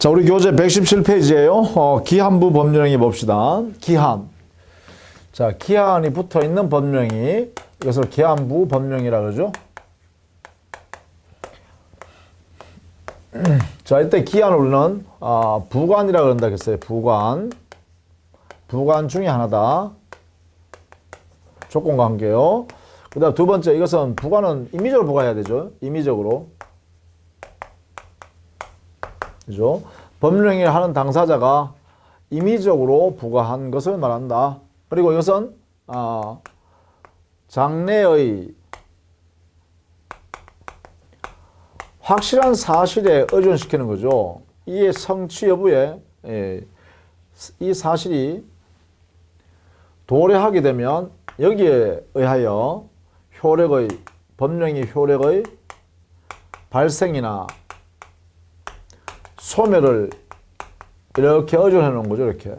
자, 우리 교재 117페이지에요. 기한부 법령이 봅시다. 기한. 자, 기한이 붙어 있는 법령이 이것을 기한부 법령이라 그러죠. 자, 이때 기한을 우리는 부관이라 그런다 했어요. 부관. 부관 중에 하나다. 조건과 관계요. 그 다음 두 번째, 이것은 부관은 임의적으로 부과해야 되죠. 임의적으로. 그죠? 법령을 하는 당사자가 임의적으로 부과한 것을 말한다. 그리고 이것은 장래의 확실한 사실에 의존시키는 거죠. 이의 성취 여부에 이 사실이 도래하게 되면 여기에 의하여 법령의 효력의 발생이나 소멸을 이렇게 의존해 놓은 거죠. 이렇게.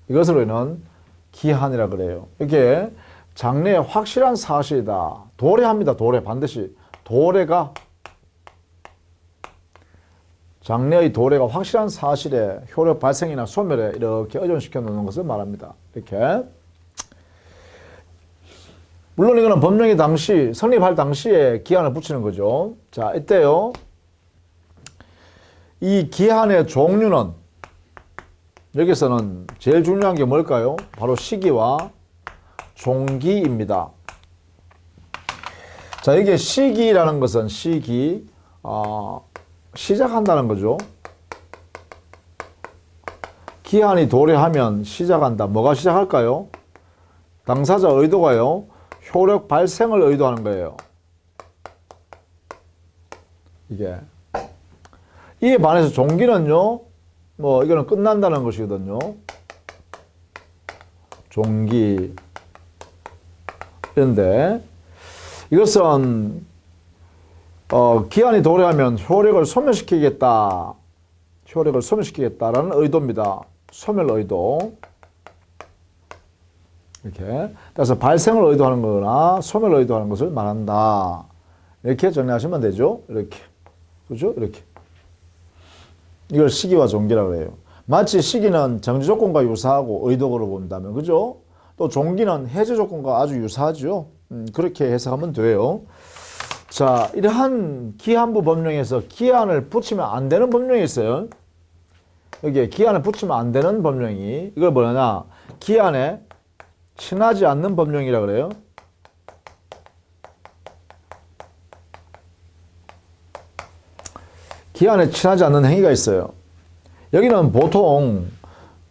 이것을 우리는 기한이라 그래요. 이게 장래의 확실한 사실이다. 도래합니다. 도래. 반드시. 도래가 장래의 도래가 확실한 사실에 효력 발생이나 소멸에 이렇게 의존시켜 놓는 것을 말합니다. 이렇게. 물론 이거는 법령이 당시, 성립할 당시에 기한을 붙이는 거죠. 자, 이때요. 이 기한의 종류는 여기서는 제일 중요한 게 뭘까요? 바로 시기와 종기입니다. 자, 이게 시기라는 것은 시작한다는 거죠. 기한이 도래하면 시작한다. 뭐가 시작할까요? 당사자 의도가요. 효력 발생을 의도하는 거예요. 이에 반해서 종기는요. 이거는 끝난다는 것이거든요. 종기. 그런데 이것은 기한이 도래하면 효력을 소멸시키겠다. 효력을 소멸시키겠다라는 의도입니다. 소멸 의도. 이렇게. 그래서 발생을 의도하는 거나 소멸을 의도하는 것을 말한다. 이렇게 정리하시면 되죠. 이렇게. 그죠? 이렇게. 이걸 시기와 종기라고 해요. 마치 시기는 정지 조건과 유사하고 의도적으로 본다면, 그죠? 또 종기는 해제 조건과 아주 유사하죠. 그렇게 해석하면 돼요. 자, 이러한 기한부 법령에서 기한을 붙이면 안 되는 법령이 있어요. 여기에 기한을 붙이면 안 되는 법령이, 이걸 뭐냐냐? 기한에 친하지 않는 법령이라 그래요. 기한에 친하지 않는 행위가 있어요. 여기는 보통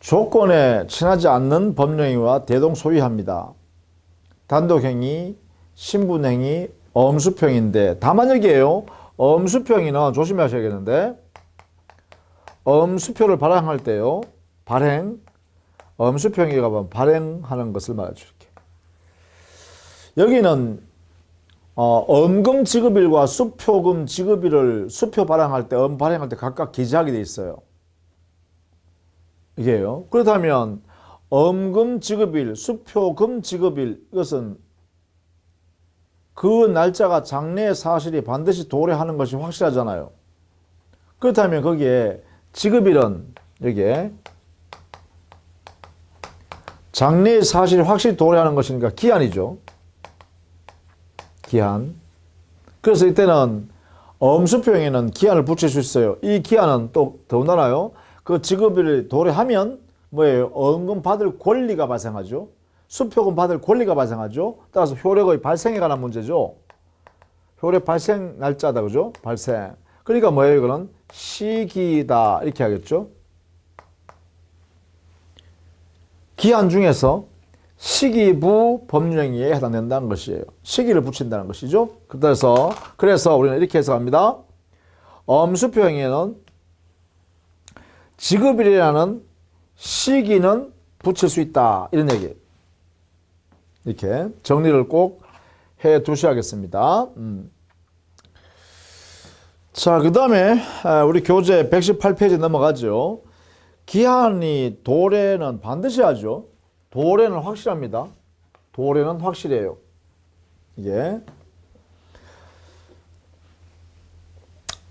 조건에 친하지 않는 법령이와 대동소이합니다. 단독행위, 신분행위, 엄수평인데 다만 여기에요. 엄수평이는 조심하셔야겠는데 엄수표를 발행할 때요. 엄수평이가 보면 발행하는 것을 말해줄게. 여기는 엄금 지급일과 수표금 지급일을 수표 발행할 때, 발행할 때 각각 기재하게 돼 있어요. 이게요. 그렇다면 엄금 지급일, 수표금 지급일 이것은 그 날짜가 장래의 사실이 반드시 도래하는 것이 확실하잖아요. 그렇다면 거기에 지급일은 여기에 장래의 사실이 확실히 도래하는 것이니까 기한이죠. 기한. 그래서 이때는 엄수표행에는 기한을 붙일 수 있어요. 이 기한은 또 더군다나요. 그 지급일을 도래하면 뭐예요? 엄금 받을 권리가 발생하죠. 수표금 받을 권리가 발생하죠. 따라서 효력의 발생에 관한 문제죠. 효력 발생 날짜다. 그죠? 발생. 그러니까 뭐예요? 이거는 시기다. 이렇게 하겠죠. 기한 중에서 시기부 법령에 해당된다는 것이에요. 시기를 붙인다는 것이죠. 그래서 우리는 이렇게 해석합니다. 엄수표행에는 지급일이라는 시기는 붙일 수 있다. 이런 얘기예요. 이렇게 정리를 꼭 해 두셔야겠습니다. 자, 그 다음에 우리 교재 118페이지 넘어가죠. 기한이 도래는 반드시 하죠. 도래는 확실합니다. 도래는 확실해요. 이게.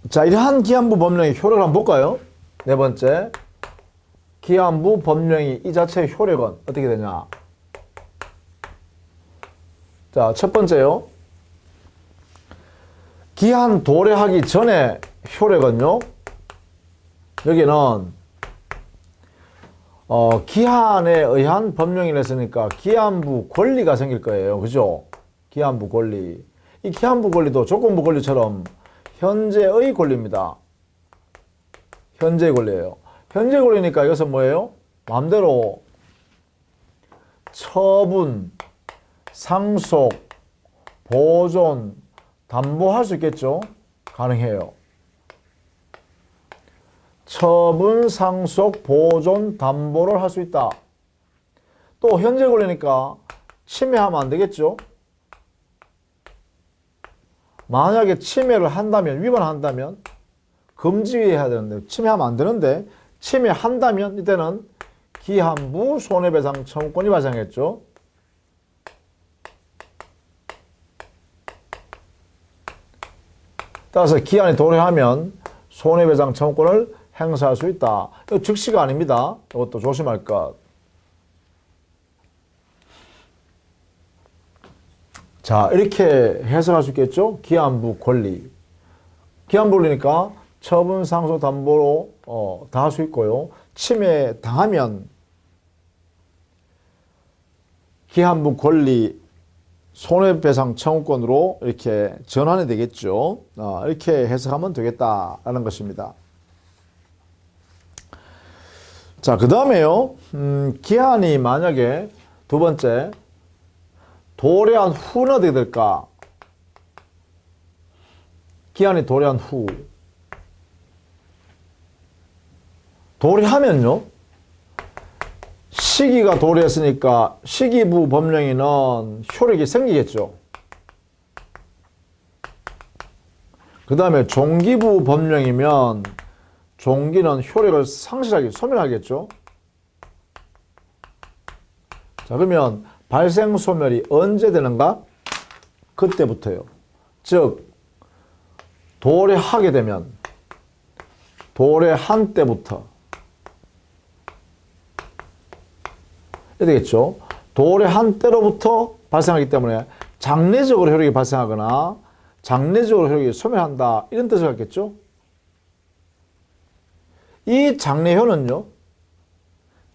자, 이러한 기한부 법령의 효력을 한번 볼까요? 네 번째, 기한부 법령이 이 자체의 효력은 어떻게 되냐? 자, 첫 번째요. 기한 도래하기 전에 효력은요. 여기는 기한에 의한 법령이 했으니까 기한부 권리가 생길 거예요. 그죠? 기한부 권리. 이 기한부 권리도 조건부 권리처럼 현재의 권리입니다. 현재의 권리예요. 현재 권리니까 이것은 뭐예요? 마음대로 처분, 상속, 보존, 담보할 수 있겠죠? 가능해요. 처분, 상속, 보존, 담보를 할 수 있다. 또 현재 권리니까 침해하면 안 되겠죠? 만약에 침해를 한다면, 위반한다면 금지해야 되는데 침해하면 안 되는데 침해한다면 이때는 기한부 손해배상 청구권이 발생했죠. 따라서 기한이 도래하면 손해배상 청구권을 행사할 수 있다. 이거 즉시가 아닙니다. 이것도 조심할 것. 자, 이렇게 해석할 수 있겠죠? 기한부 권리. 기한부 권리니까 처분, 상속, 담보로 다 할 수 있고요. 침해 당하면 기한부 권리 손해배상 청구권으로 이렇게 전환이 되겠죠. 이렇게 해석하면 되겠다라는 것입니다. 자, 그 다음에요. 기한이 만약에 두 번째 도래한 후는 어떻게 될까? 기한이 도래한 후. 도래하면요. 시기가 도래했으니까 시기부 법령에는 효력이 생기겠죠. 그 다음에 종기부 법령이면 종기는 효력을 소멸하겠죠. 자, 그러면 발생 소멸이 언제 되는가? 그때부터요. 즉 도래하게 되면 도래한 때부터 이렇게 되겠죠. 도래한 때로부터 발생하기 때문에 장래적으로 효력이 발생하거나 장래적으로 효력이 소멸한다 이런 뜻을 갖겠죠. 이 장래효는요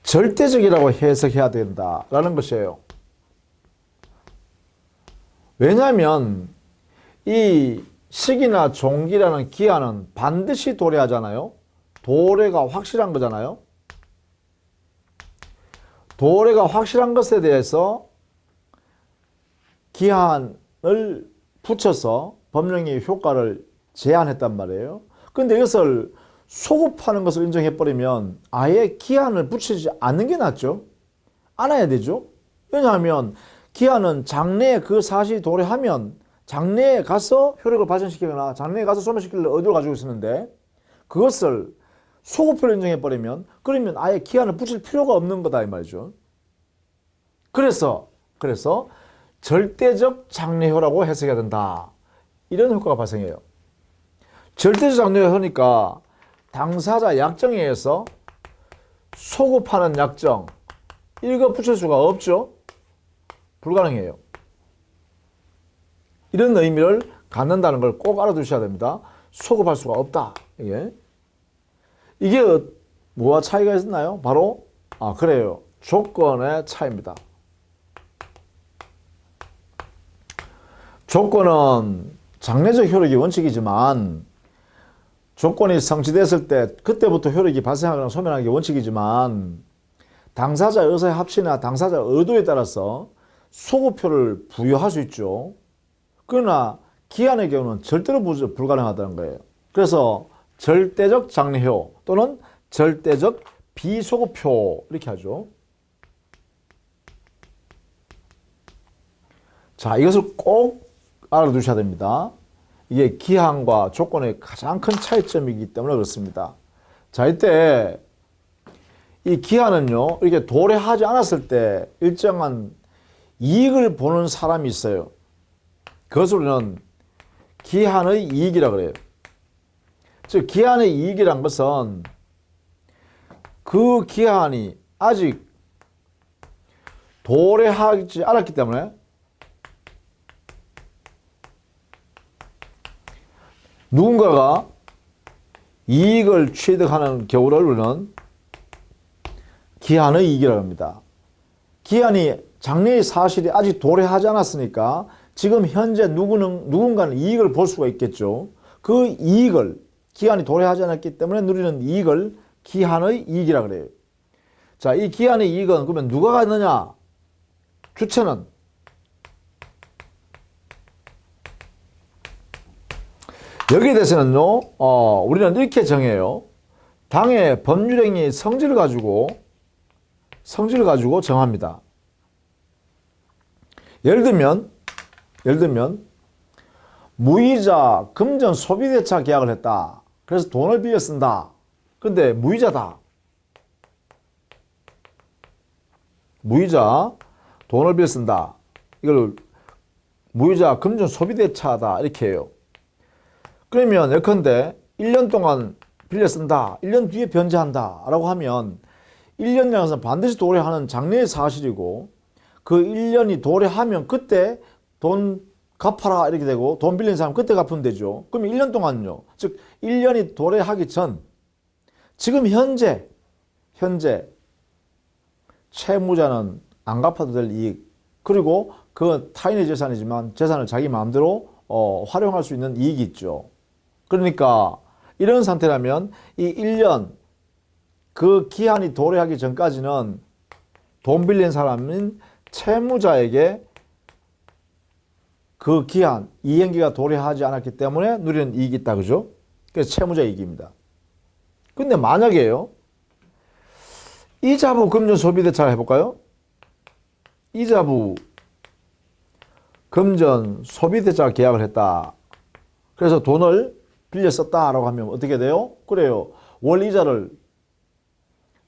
절대적이라고 해석해야 된다라는 것이에요. 왜냐하면 이 시기나 종기라는 기한은 반드시 도래하잖아요. 도래가 확실한 거잖아요. 도래가 확실한 것에 대해서 기한을 붙여서 법령의 효과를 제한했단 말이에요. 그런데 이것을 소급하는 것을 인정해버리면 아예 기한을 붙이지 않는 게 낫죠. 않아야 되죠. 왜냐하면 기한은 장래에 그 사실이 도래하면 장래에 가서 효력을 발생시키거나 장래에 가서 소멸시킬 의도를 가지고 있었는데 그것을 소급표를 인정해버리면 그러면 아예 기한을 붙일 필요가 없는 거다 이 말이죠. 그래서 절대적 장래효라고 해석해야 된다. 이런 효과가 발생해요. 절대적 장래효니까 당사자 약정에 의해서 소급하는 약정 이거 붙일 수가 없죠. 불가능해요. 이런 의미를 갖는다는 걸 꼭 알아두셔야 됩니다. 소급할 수가 없다. 이게 뭐와 차이가 있나요? 바로 그래요. 조건의 차이입니다. 조건은 장래적 효력이 원칙이지만 조건이 성취됐을 때 그때부터 효력이 발생하거나 소멸하는 게 원칙이지만 당사자 의사의 합치나 당사자 의도에 따라서 소급표를 부여할 수 있죠. 그러나 기한의 경우는 절대로 불가능하다는 거예요. 그래서 절대적 장래효 또는 절대적 비소급효 이렇게 하죠. 자, 이것을 꼭 알아두셔야 됩니다. 이게 기한과 조건의 가장 큰 차이점이기 때문에 그렇습니다. 자, 이때 이 기한은요 이렇게 도래하지 않았을 때 일정한 이익을 보는 사람이 있어요. 그것을 우리는 기한의 이익이라고 그래요. 즉 기한의 이익이란 것은 그 기한이 아직 도래하지 않았기 때문에 누군가가 이익을 취득하는 경우를 우리는 기한의 이익이라고 합니다. 기한이 장래의 사실이 아직 도래하지 않았으니까 지금 현재 누군가는 이익을 볼 수가 있겠죠. 그 이익을 기한이 도래하지 않았기 때문에 누리는 이익을 기한의 이익이라고 그래요. 자, 이 기한의 이익은 그러면 누가 갖느냐? 주체는 여기에 대해서는요, 우리는 이렇게 정해요. 당의 법률행위 성질을 가지고 정합니다. 예를 들면 무이자 금전 소비대차 계약을 했다. 그래서 돈을 빌려 쓴다. 근데 무이자다. 무이자 돈을 빌려 쓴다. 이걸 무이자 금전 소비대차다. 이렇게 해요. 그러면 예컨대 1년 동안 빌려 쓴다. 1년 뒤에 변제한다. 라고 하면 1년이라는 것은 반드시 도래하는 장래의 사실이고 그 1년이 도래하면 그때 돈 갚아라 이렇게 되고 돈 빌린 사람 그때 갚으면 되죠. 그러면 1년 동안요. 즉 1년이 도래하기 전 지금 현재 채무자는 안 갚아도 될 이익 그리고 그 타인의 재산이지만 재산을 자기 마음대로 활용할 수 있는 이익이 있죠. 그러니까 이런 상태라면 이 1년 그 기한이 도래하기 전까지는 돈 빌린 사람은 채무자에게 그 기한, 이행기가 도래하지 않았기 때문에 누리는 이익이 있다. 그죠? 그래서 채무자 이익입니다. 근데 만약에요. 이자부 금전 소비대차를 해볼까요? 이자부 금전 소비대차 계약을 했다. 그래서 돈을 빌려 썼다라고 하면 어떻게 돼요? 그래요. 월 이자를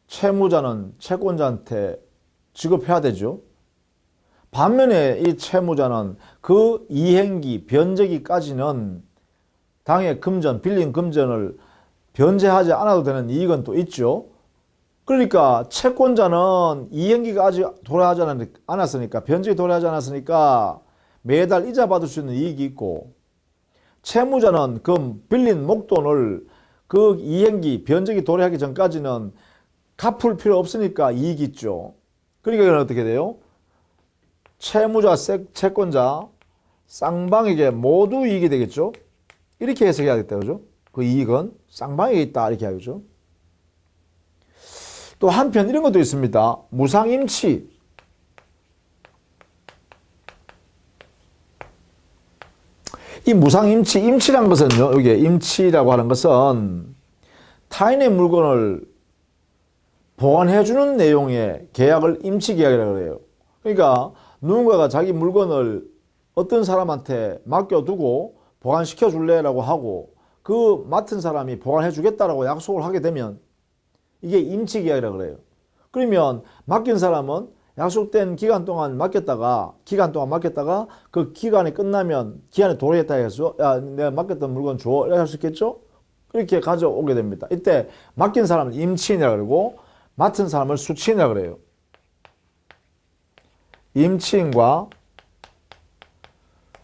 채무자는 채권자한테 지급해야 되죠. 반면에 이 채무자는 그 이행기, 변제기까지는 당의 금전, 빌린 금전을 변제하지 않아도 되는 이익은 또 있죠. 그러니까 채권자는 이행기가 아직 도래하지 않았으니까, 변제기 도래하지 않았으니까 매달 이자 받을 수 있는 이익이 있고, 채무자는 그 빌린 목돈을 그 이행기, 변제기 도래하기 전까지는 갚을 필요 없으니까 이익이 있죠. 그러니까 이건 어떻게 돼요? 채무자, 채권자, 쌍방에게 모두 이익이 되겠죠. 이렇게 해석해야겠다. 그죠? 그 이익은 쌍방에게 있다. 이렇게 하겠죠. 또 한편 이런 것도 있습니다. 무상임치. 이 무상임치, 임치란 것은요, 여기 임치라고 하는 것은 타인의 물건을 보관해주는 내용의 계약을 임치계약이라고 해요. 그러니까 누군가가 자기 물건을 어떤 사람한테 맡겨두고 보관시켜 줄래라고 하고 그 맡은 사람이 보관해 주겠다라고 약속을 하게 되면 이게 임치계약이라고 그래요. 그러면 맡긴 사람은 약속된 기간 동안 맡겼다가 그 기간이 끝나면 기한이 도래했다 해서 야, 내가 맡겼던 물건 줘. 이렇게 할 수 있겠죠? 그렇게 가져오게 됩니다. 이때 맡긴 사람을 임치인이라고 그러고 맡은 사람을 수치인이라고 그래요. 임치인과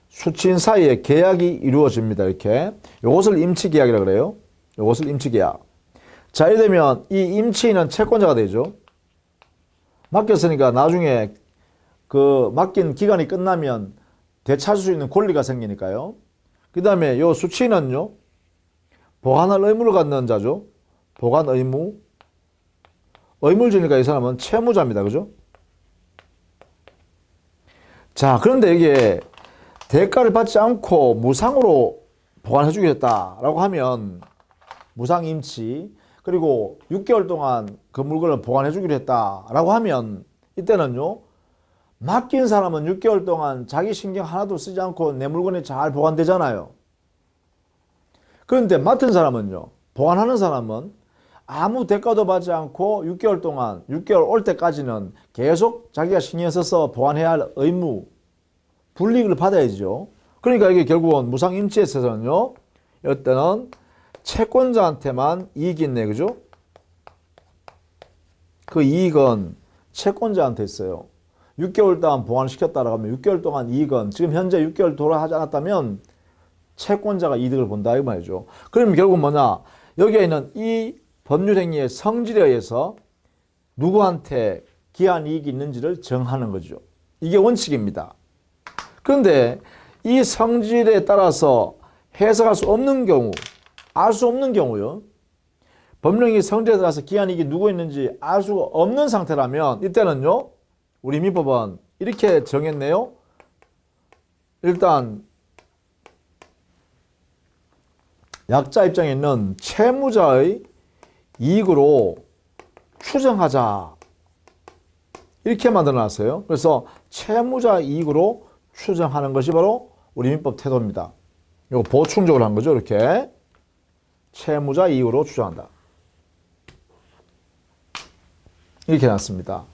수치인 사이에 계약이 이루어집니다. 이렇게. 요것을 임치계약이라고 그래요. 요것을 임치계약. 자, 이래 되면 이 임치인은 채권자가 되죠. 맡겼으니까 나중에 그 맡긴 기간이 끝나면 되찾을 수 있는 권리가 생기니까요. 그 다음에 요 수치인은요, 보관할 의무를 갖는 자죠. 보관 의무. 의무를 지니까 이 사람은 채무자입니다. 그죠? 자, 그런데 이게 대가를 받지 않고 무상으로 보관해 주겠다라고 하면 무상임치 그리고 6개월 동안 그 물건을 보관해 주기로 했다라고 하면 이때는요, 맡긴 사람은 6개월 동안 자기 신경 하나도 쓰지 않고 내 물건이 잘 보관되잖아요. 그런데 맡은 사람은요, 보관하는 사람은 아무 대가도 받지 않고 6개월 동안 6개월 올 때까지는 계속 자기가 신경 써서 보관해야 할 의무, 불이익을 받아야죠. 그러니까 이게 결국은 무상임치에 있어서는요, 이때는 채권자한테만 이익이 있네. 그죠? 그 이익은 채권자한테 있어요. 6개월 동안 보완시켰다라고 하면 6개월 동안 이익은 지금 현재 6개월 돌아하지 않았다면 채권자가 이득을 본다 이 말이죠. 그러면 결국 뭐냐? 여기에 있는 이 법률행위의 성질에 의해서 누구한테 기한 이익이 있는지를 정하는 거죠. 이게 원칙입니다. 그런데 이 성질에 따라서 해석할 수 없는 경우, 알 수 없는 경우요. 법령이 성질에 따라서 기한 이익이 누구 있는지 알 수가 없는 상태라면 이때는요. 우리 민법은 이렇게 정했네요. 일단 약자 입장에 있는 채무자의 이익으로 추정하자. 이렇게 만들어놨어요. 그래서 채무자 이익으로 추정하는 것이 바로 우리 민법 태도입니다. 이거 보충적으로 한 거죠. 이렇게 채무자 이익으로 추정한다. 이렇게 해놨습니다.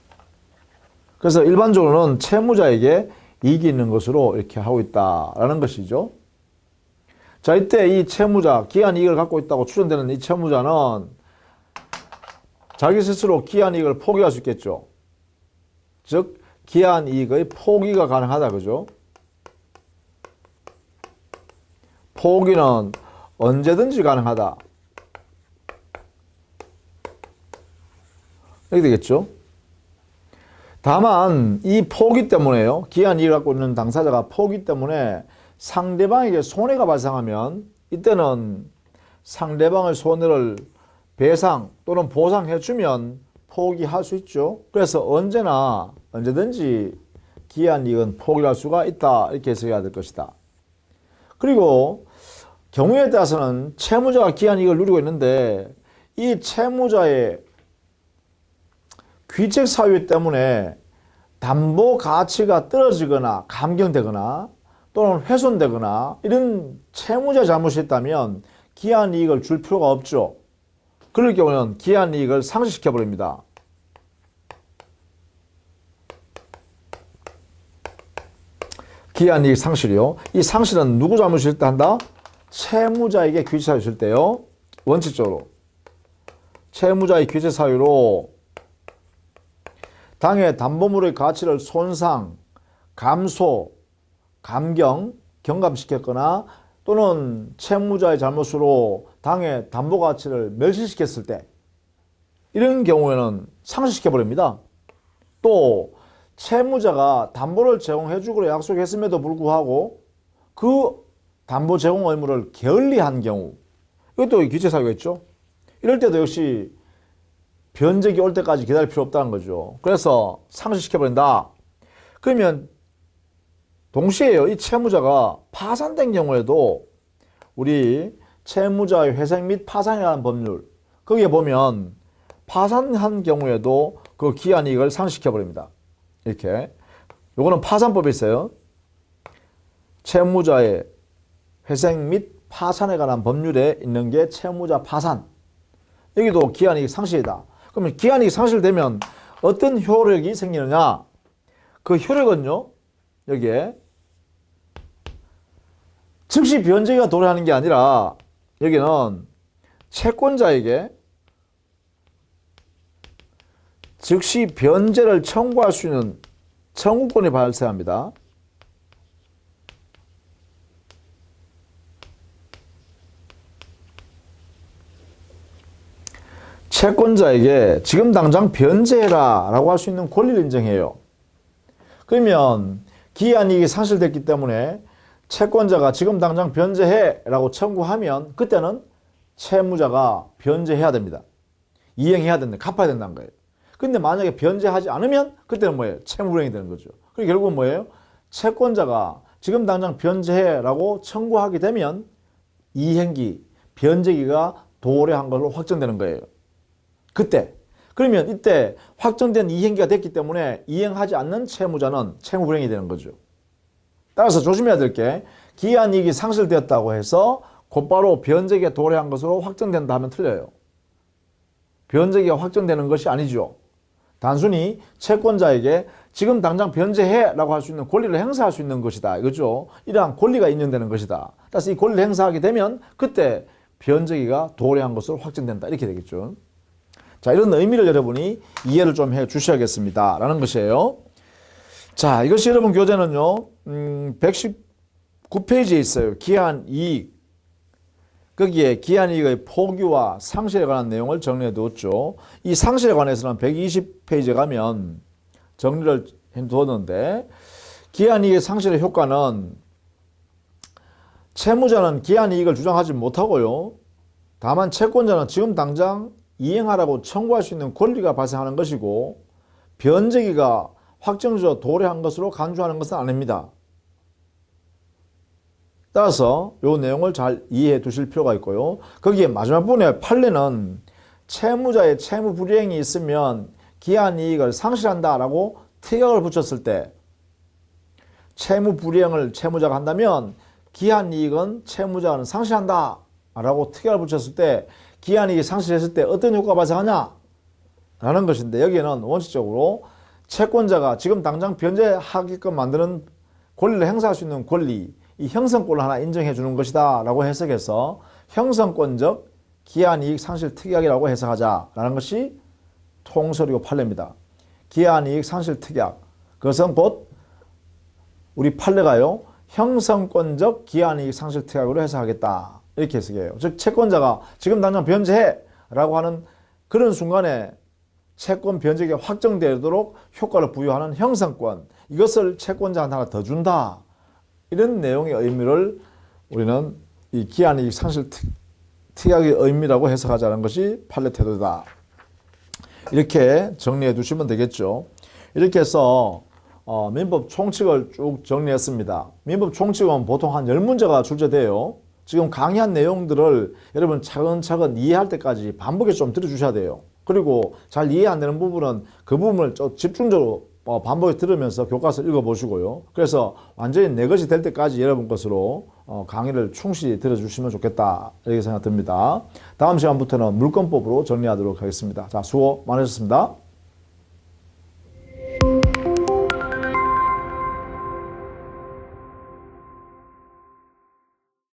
그래서 일반적으로는 채무자에게 이익이 있는 것으로 이렇게 하고 있다라는 것이죠. 자, 이때 이 채무자, 기한 이익을 갖고 있다고 추정되는 이 채무자는 자기 스스로 기한 이익을 포기할 수 있겠죠. 즉, 기한 이익의 포기가 가능하다. 그죠? 포기는 언제든지 가능하다. 이렇게 되겠죠. 다만 이 포기 때문에요. 기한 이익을 갖고 있는 당사자가 포기 때문에 상대방에게 손해가 발생하면 이때는 상대방의 손해를 배상 또는 보상해주면 포기할 수 있죠. 그래서 언제든지 기한 이익은 포기할 수가 있다. 이렇게 해석해야 될 것이다. 그리고 경우에 따라서는 채무자가 기한 이익을 누리고 있는데 이 채무자의 귀책 사유 때문에 담보 가치가 떨어지거나 감경되거나 또는 훼손되거나 이런 채무자 잘못이 있다면 기한 이익을 줄 필요가 없죠. 그럴 경우는 기한 이익을 상실시켜 버립니다. 기한 이익 상실이요. 이 상실은 누구 잘못일 때 한다? 채무자에게 귀책 사유 있을 때요. 원칙적으로 채무자의 귀책 사유로 당해 담보물의 가치를 손상, 감소, 감경, 경감시켰거나 또는 채무자의 잘못으로 당해 담보 가치를 멸시시켰을 때 이런 경우에는 상실시켜버립니다. 또 채무자가 담보를 제공해주기로 약속했음에도 불구하고 그 담보 제공 의무를 게을리한 경우 이것도 귀책사유겠죠. 이럴 때도 역시 변제기 올 때까지 기다릴 필요 없다는 거죠. 그래서 상실시켜버린다. 그러면 동시에요. 이 채무자가 파산된 경우에도 우리 채무자의 회생 및 파산이라는 법률 거기에 보면 파산한 경우에도 그 기한 이익을 상실시켜버립니다. 이렇게 요거는 파산법이 있어요. 채무자의 회생 및 파산에 관한 법률에 있는 게 채무자 파산. 여기도 기한 이익 상실이다. 그러면 기한 이익 상실되면 어떤 효력이 생기느냐? 그 효력은요. 여기에 즉시 변제가 도래하는 게 아니라 여기는 채권자에게 즉시 변제를 청구할 수 있는 청구권이 발생합니다. 채권자에게 지금 당장 변제해라 라고 할 수 있는 권리를 인정해요. 그러면 기한 이익이 상실됐기 때문에 채권자가 지금 당장 변제해 라고 청구하면 그때는 채무자가 변제해야 됩니다. 이행해야 된다. 갚아야 된다는 거예요. 근데 만약에 변제하지 않으면 그때는 뭐예요? 채무불이행이 되는 거죠. 그리고 결국은 뭐예요? 채권자가 지금 당장 변제해 라고 청구하게 되면 이행기, 변제기가 도래한 걸로 확정되는 거예요. 그때. 그러면 이때 확정된 이행기가 됐기 때문에 이행하지 않는 채무자는 채무불이행이 되는 거죠. 따라서 조심해야 될 게 기한 이익이 상실되었다고 해서 곧바로 변제기가 도래한 것으로 확정된다 하면 틀려요. 변제기가 확정되는 것이 아니죠. 단순히 채권자에게 지금 당장 변제해 라고 할 수 있는 권리를 행사할 수 있는 것이다. 이거죠. 이러한 권리가 인정되는 것이다. 따라서 이 권리를 행사하게 되면 그때 변제기가 도래한 것으로 확정된다. 이렇게 되겠죠. 자, 이런 의미를 여러분이 이해를 좀 해 주셔야겠습니다. 라는 것이에요. 자, 이것이 여러분 교재는요, 119페이지에 있어요. 기한이익. 거기에 기한이익의 포기와 상실에 관한 내용을 정리해 두었죠. 이 상실에 관해서는 120페이지에 가면 정리를 해 두었는데, 기한이익의 상실의 효과는 채무자는 기한이익을 주장하지 못하고요. 다만 채권자는 지금 당장 이행하라고 청구할 수 있는 권리가 발생하는 것이고, 변제기가 확정적 도래한 것으로 간주하는 것은 아닙니다. 따라서 이 내용을 잘 이해해 두실 필요가 있고요. 거기에 마지막 부분에 판례는 채무자의 채무 불이행이 있으면 기한이익을 상실한다라고 특약을 붙였을 때, 채무 불이행을 채무자가 한다면 기한이익은 채무자는 상실한다 라고 특약을 붙였을 때, 기한이익이 상실했을 때 어떤 효과가 발생하냐 라는 것인데, 여기에는 원칙적으로 채권자가 지금 당장 변제하게끔 만드는 권리를 행사할 수 있는 권리, 이 형성권을 하나 인정해 주는 것이다 라고 해석해서 형성권적 기한이익 상실 특약이라고 해석하자라는 것이 통설이고 판례입니다. 기한이익 상실 특약, 그것은 곧 우리 판례가요, 형성권적 기한이익 상실 특약으로 해석하겠다 이렇게 해석해요. 즉 채권자가 지금 당장 변제해 라고 하는 그런 순간에 채권 변제가 확정되도록 효과를 부여하는 형성권, 이것을 채권자한테 하나 더 준다, 이런 내용의 의미를 우리는 이 기한이익 상실 특약의 의미라고 해석하자는 것이 판례 태도다. 이렇게 정리해 두시면 되겠죠. 이렇게 해서 민법 총칙을 쭉 정리했습니다. 민법 총칙은 보통 한 10문제가 출제돼요. 지금 강의한 내용들을 여러분 차근차근 이해할 때까지 반복해 좀 들어주셔야 돼요. 그리고 잘 이해 안 되는 부분은 그 부분을 좀 집중적으로 반복해 들으면서 교과서를 읽어보시고요. 그래서 완전히 내 것이 될 때까지 여러분 것으로 강의를 충실히 들어주시면 좋겠다 이렇게 생각됩니다. 다음 시간부터는 물권법으로 정리하도록 하겠습니다. 자, 수고 많으셨습니다.